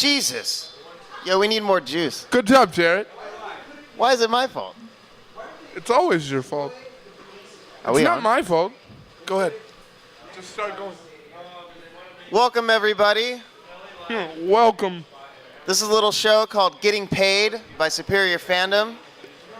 Jesus. Yo, we need more juice. Good job, Jarrett. Why is it my fault? It's always your fault. It's not my fault. Go ahead. Just start going. Welcome, everybody. Welcome. This is a little show called Getting Paid by Superior Fandom.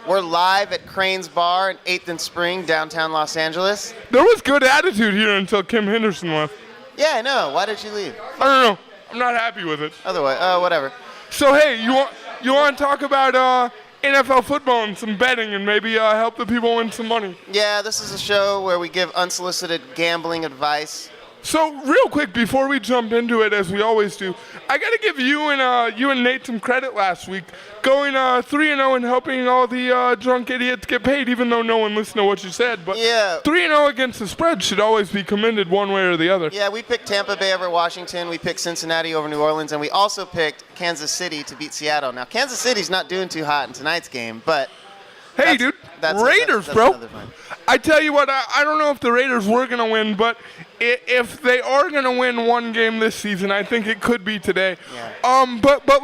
We're live at Crane's Bar in 8th and Spring, downtown Los Angeles. There was good attitude here until Kim Henderson left. Yeah, I know. Why did she leave? I don't know. I'm not happy with it. Otherwise, whatever. So, hey, you want to talk about NFL football and some betting and maybe help the people win some money? Yeah, this is a show where we give unsolicited gambling advice. So, real quick, before we jump into it, as we always do, I got to give you and Nate some credit last week, going 3-0 and helping all the drunk idiots get paid, even though no one listened to what you said. But yeah. 3-0 against the spread should always be commended one way or the other. Yeah, we picked Tampa Bay over Washington, we picked Cincinnati over New Orleans, and we also picked Kansas City to beat Seattle. Now, Kansas City's not doing too hot in tonight's game, but... Hey, dude, Raiders, bro. I tell you what, I don't know if the Raiders were going to win, but if they are going to win one game this season, I think it could be today. Yeah. But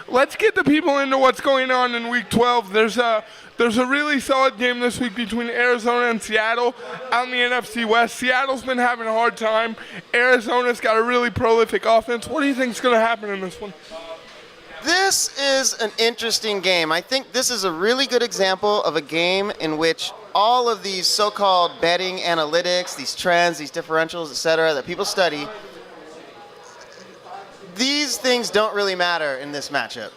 let's get the people into what's going on in Week 12. There's a really solid game this week between Arizona and Seattle out in the NFC West. Seattle's been having a hard time. Arizona's got a really prolific offense. What do you think is going to happen in this one? This is an interesting game. I think this is a really good example of a game in which all of these so-called betting analytics, these trends, these differentials, etc., that people study, these things don't really matter in this matchup.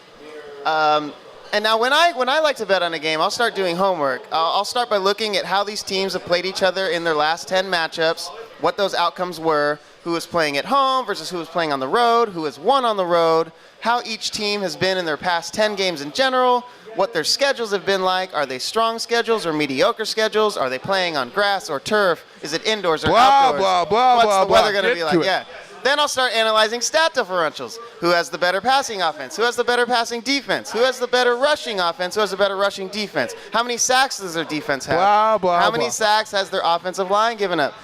And now when I like to bet on a game, I'll start doing homework. I'll start by looking at how these teams have played each other in their last 10 matchups, what those outcomes were, who was playing at home versus who was playing on the road, who has won on the road, how each team has been in their past 10 games in general, what their schedules have been like. Are they strong schedules or mediocre schedules? Are they playing on grass or turf? Is it indoors or outdoors? What's the weather going to be like? Yeah. Then I'll start analyzing stat differentials. Who has the better passing offense? Who has the better passing defense? Who has the better rushing offense? Who has the better rushing defense? How many sacks does their defense have? How many sacks has their offensive line given up?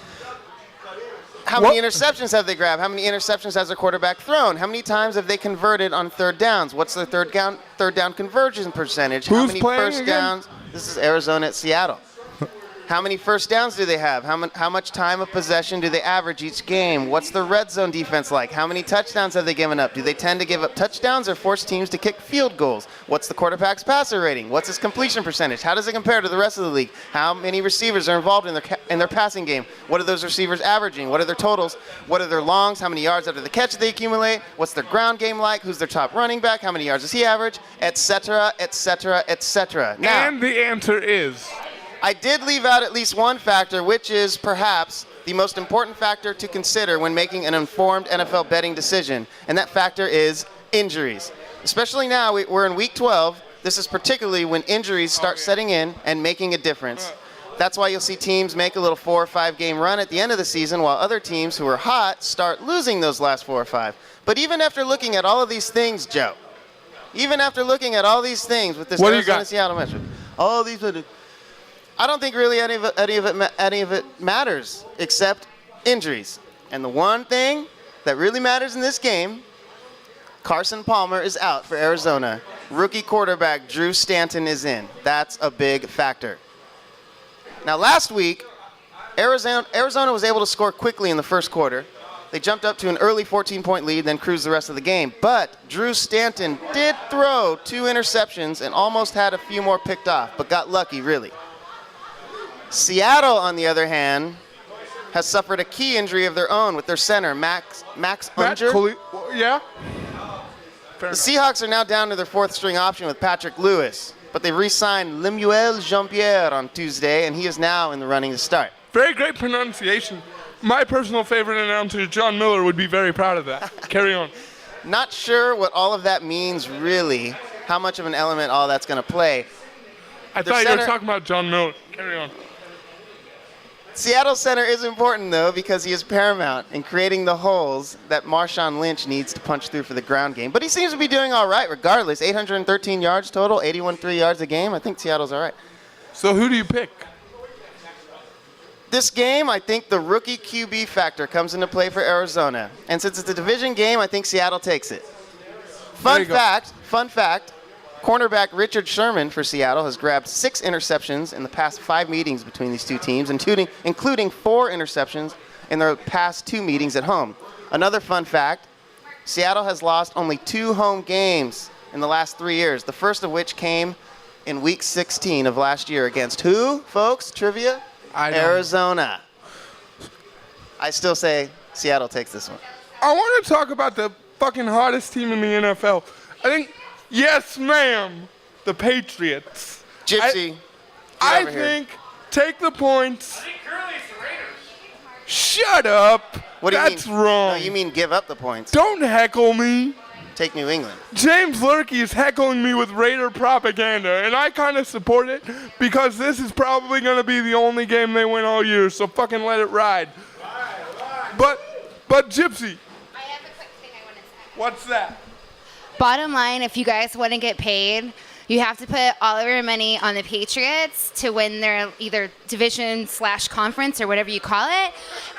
How many interceptions have they grabbed? How many interceptions has their quarterback thrown? How many times have they converted on third downs? What's their third down conversion percentage? How many first downs? This is Arizona at Seattle. How many first downs do they have? How much time of possession do they average each game? What's the red zone defense like? How many touchdowns have they given up? Do they tend to give up touchdowns or force teams to kick field goals? What's the quarterback's passer rating? What's his completion percentage? How does it compare to the rest of the league? How many receivers are involved in their passing game? What are those receivers averaging? What are their totals? What are their longs? How many yards after the catch do they accumulate? What's their ground game like? Who's their top running back? How many yards does he average? Et cetera, et cetera, et cetera. Now, and the answer is... I did leave out at least one factor, which is perhaps the most important factor to consider when making an informed NFL betting decision, and that factor is injuries. Especially now, we're in Week 12. This is particularly when injuries start setting in and making a difference. That's why you'll see teams make a little 4 or 5 game run at the end of the season, while other teams who are hot start losing those last 4 or 5. But even after looking at all of these things, Joe, even after looking at all these things with this Arizona-Seattle matchup, all these... I don't think really any of it matters except injuries. And the one thing that really matters in this game, Carson Palmer is out for Arizona. Rookie quarterback Drew Stanton is in. That's a big factor. Now last week, Arizona was able to score quickly in the first quarter. They jumped up to an early 14-point lead, then cruised the rest of the game. But Drew Stanton did throw 2 interceptions and almost had a few more picked off, but got lucky, really. Seattle, on the other hand, has suffered a key injury of their own with their center, Max Unger. Yeah. The Seahawks are now down to their 4th-string option with Patrick Lewis, but they've re-signed Lemuel Jean-Pierre on Tuesday, and he is now in the running to start. Very great pronunciation. My personal favorite announcer, John Miller, would be very proud of that. Carry on. Not sure what all of that means, really, how much of an element all that's going to play. I thought you were talking about John Miller. Carry on. Seattle center is important, though, because he is paramount in creating the holes that Marshawn Lynch needs to punch through for the ground game. But he seems to be doing all right regardless. 813 yards total, 81.3 yards a game. I think Seattle's all right. So who do you pick? This game, I think the rookie QB factor comes into play for Arizona. And since it's a division game, I think Seattle takes it. Fun fact, cornerback Richard Sherman for Seattle has grabbed 6 interceptions in the past 5 meetings between these two teams, including 4 interceptions in their past 2 meetings at home. Another fun fact, Seattle has lost only 2 home games in the last 3 years, the first of which came in Week 16 of last year against who, folks? Trivia? Arizona. I still say Seattle takes this one. I want to talk about the fucking hottest team in the NFL. I think, yes, ma'am, the Patriots. Gypsy, I think take the points. I think Curly's the Raiders. Shut up. What do you That's mean? wrong. No, you mean give up the points. Don't heckle me. Take New England. James Lurkey is heckling me with Raider propaganda, and I kind of support it because this is probably going to be the only game they win all year, so fucking let it ride. But Gypsy. I have a quick thing I want to say. What's that? Bottom line, if you guys want to get paid, you have to put all of your money on the Patriots to win their either division/conference or whatever you call it,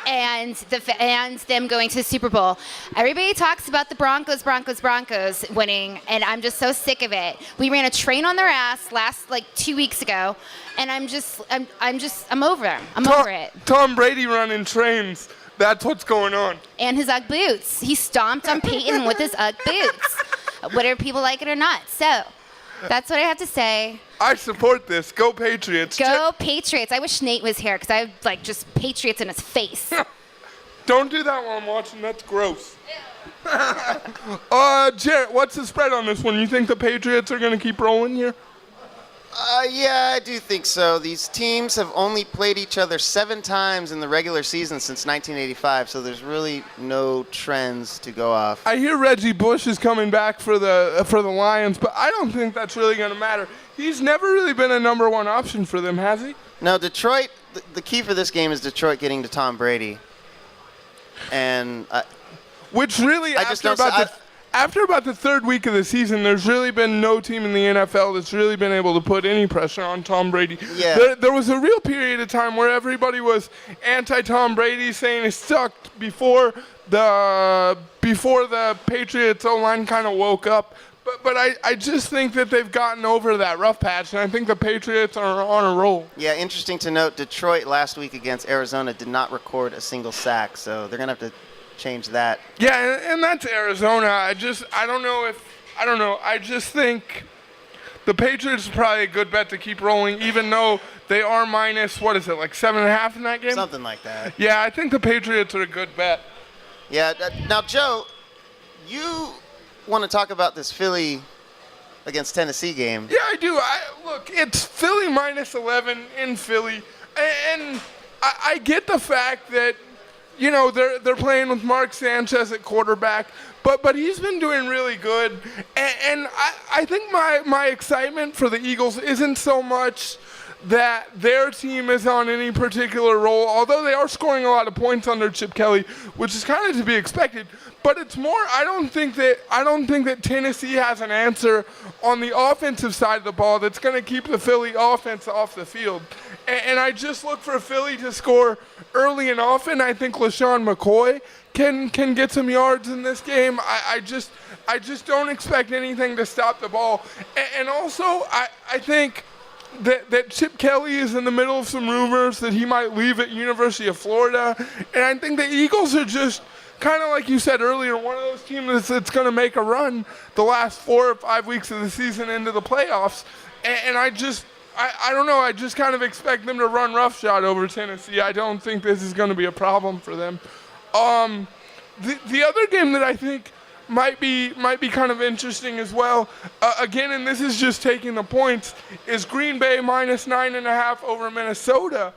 and them going to the Super Bowl. Everybody talks about the Broncos winning, and I'm just so sick of it. We ran a train on their ass last 2 weeks ago, and I'm over them. I'm over it. Tom Brady running trains. That's what's going on. And his Ugg boots. He stomped on Peyton with his Ugg boots, whether people like it or not. So. That's what I have to say. I support this. Go Patriots. Go Patriots. I wish Nate was here because I would just Patriots in his face. Don't do that while I'm watching. That's gross. Jarrett, what's the spread on this one? You think the Patriots are going to keep rolling here? Yeah, I do think so. These teams have only played each other 7 times in the regular season since 1985, so there's really no trends to go off. I hear Reggie Bush is coming back for the Lions, but I don't think that's really going to matter. He's never really been a number 1 option for them, has he? No, Detroit, the key for this game is Detroit getting to Tom Brady. And which really, after about the 3rd week of the season, there's really been no team in the NFL that's really been able to put any pressure on Tom Brady. Yeah. There was a real period of time where everybody was anti-Tom Brady, saying it sucked before the Patriots O-line kind of woke up. But I just think that they've gotten over that rough patch, and I think the Patriots are on a roll. Yeah, interesting to note, Detroit last week against Arizona did not record a single sack, so they're going to have to change that. Yeah, and that's Arizona. I just think the Patriots are probably a good bet to keep rolling, even though they are minus, 7.5 in that game? Something like that. Yeah, I think the Patriots are a good bet. Yeah, now, Joe, you want to talk about this Philly against Tennessee game. Yeah, I do. Look, it's Philly minus 11 in Philly, and I get the fact that, you know, they're playing with Mark Sanchez at quarterback, but he's been doing really good. And I think my excitement for the Eagles isn't so much that their team is on any particular roll, although they are scoring a lot of points under Chip Kelly, which is kind of to be expected. But it's more, I don't think that Tennessee has an answer on the offensive side of the ball that's going to keep the Philly offense off the field. And I just look for Philly to score early and often. I think LaShawn McCoy can get some yards in this game. I just don't expect anything to stop the ball. And also, I think that Chip Kelly is in the middle of some rumors that he might leave at University of Florida. And I think the Eagles are just kind of like you said earlier, one of those teams that's going to make a run the last 4 or 5 weeks of the season into the playoffs. And I don't know, I just kind of expect them to run roughshod over Tennessee. I don't think this is going to be a problem for them. The other game that I think might be kind of interesting as well, again, and this is just taking the points, is Green Bay minus 9.5 over Minnesota.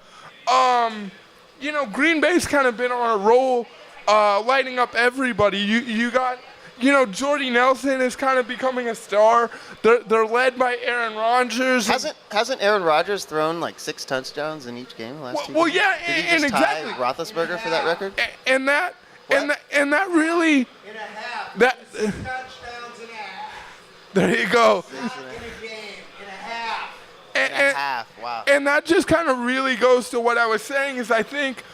You know, Green Bay's kind of been on a roll, lighting up everybody. You got, you know, Jordy Nelson is kind of becoming a star. They're led by Aaron Rodgers. Hasn't Aaron Rodgers thrown like 6 touchdowns in each game the last 2 games? Well, yeah, Did he just tie Roethlisberger for that record? And that really. In a half. That. 6 touchdowns in a half. There you go. In a game. In a half. In a half. Wow. And that just kind of really goes to what I was saying is I think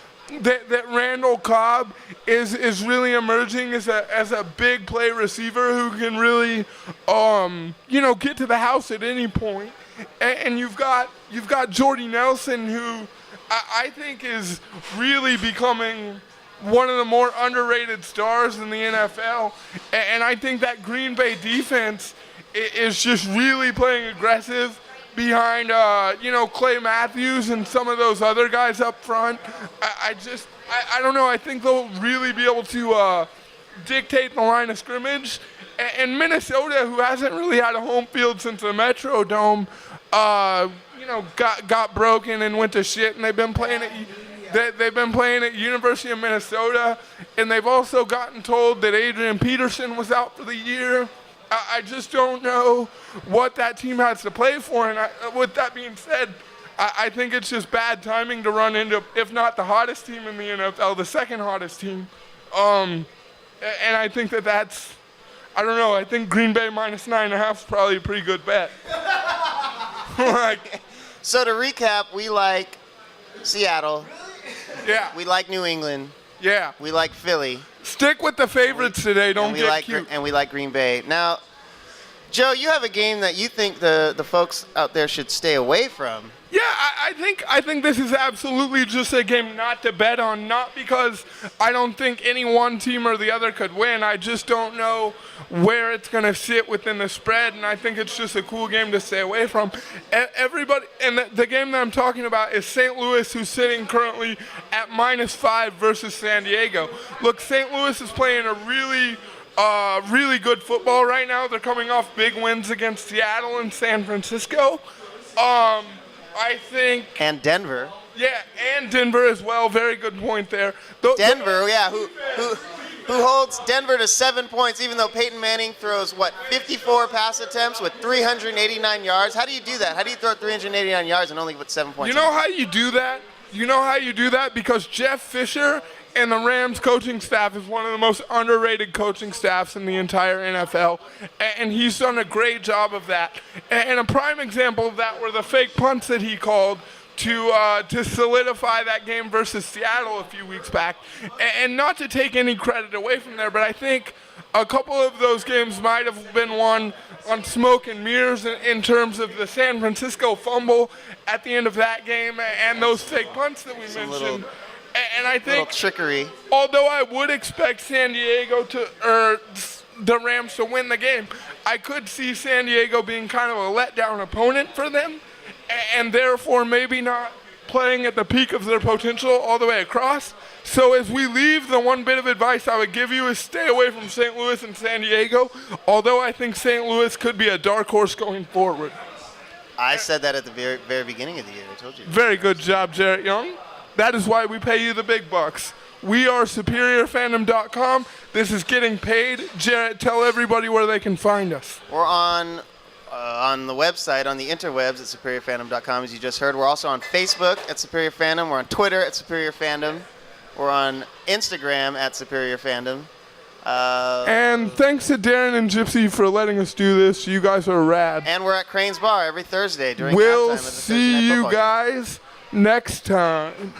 that Randall Cobb is really emerging as a big play receiver who can really get to the house at any point. And you've got Jordy Nelson, who I think is really becoming one of the more underrated stars in the NFL. And I think that Green Bay defense is just really playing aggressive behind, Clay Matthews and some of those other guys up front. I don't know. I think they'll really be able to dictate the line of scrimmage. And Minnesota, who hasn't really had a home field since the Metrodome, got broken and went to shit, and they've been playing at University of Minnesota, and they've also gotten told that Adrian Peterson was out for the year. I just don't know what that team has to play for, and with that being said, I think it's just bad timing to run into, if not the hottest team in the NFL, the second hottest team. And I think that's, I don't know, I think Green Bay minus 9.5 is probably a pretty good bet. So to recap, we like Seattle. Yeah. We like New England. Yeah. We like Philly. Stick with the favorites today. Don't get cute. And we like Green Bay. Now, Joe, you have a game that you think the folks out there should stay away from. Yeah, I think this is absolutely just a game not to bet on, not because I don't think any one team or the other could win. I just don't know where it's going to sit within the spread, and I think it's just a cool game to stay away from. Everybody, and the game that I'm talking about is St. Louis, who's sitting currently at -5 versus San Diego. Look, St. Louis is playing a really good football right now. They're coming off big wins against Seattle and San Francisco. I think. And Denver. Yeah, and Denver as well. Very good point there. Denver, yeah, who holds Denver to 7 points, even though Peyton Manning throws, 54 pass attempts with 389 yards? How do you do that? How do you throw 389 yards and only put 7 points? You know how you do that? Because Jeff Fisher and the Rams coaching staff is one of the most underrated coaching staffs in the entire NFL, and he's done a great job of that. And a prime example of that were the fake punts that he called to solidify that game versus Seattle a few weeks back. And not to take any credit away from there, but I think a couple of those games might have been won on smoke and mirrors in terms of the San Francisco fumble at the end of that game and those fake punts that we mentioned. And I think, trickery. Although I would expect San Diego the Rams to win the game, I could see San Diego being kind of a letdown opponent for them, and therefore maybe not playing at the peak of their potential all the way across. So as we leave, the one bit of advice I would give you is stay away from St. Louis and San Diego, although I think St. Louis could be a dark horse going forward. I said that at the very, very beginning of the year. I told you. Very good job, Jarrett Young. That is why we pay you the big bucks. We are SuperiorFandom.com. This is getting paid. Jarrett, tell everybody where they can find us. We're on the website, on the interwebs at SuperiorFandom.com, as you just heard. We're also on Facebook at Superior Fandom. We're on Twitter at Superior Fandom. We're on Instagram at Superior Fandom. And thanks to Darren and Gypsy for letting us do this. You guys are rad. And we're at Crane's Bar every Thursday during halftime We'll of the Thursday Night see you Football game. guys next time.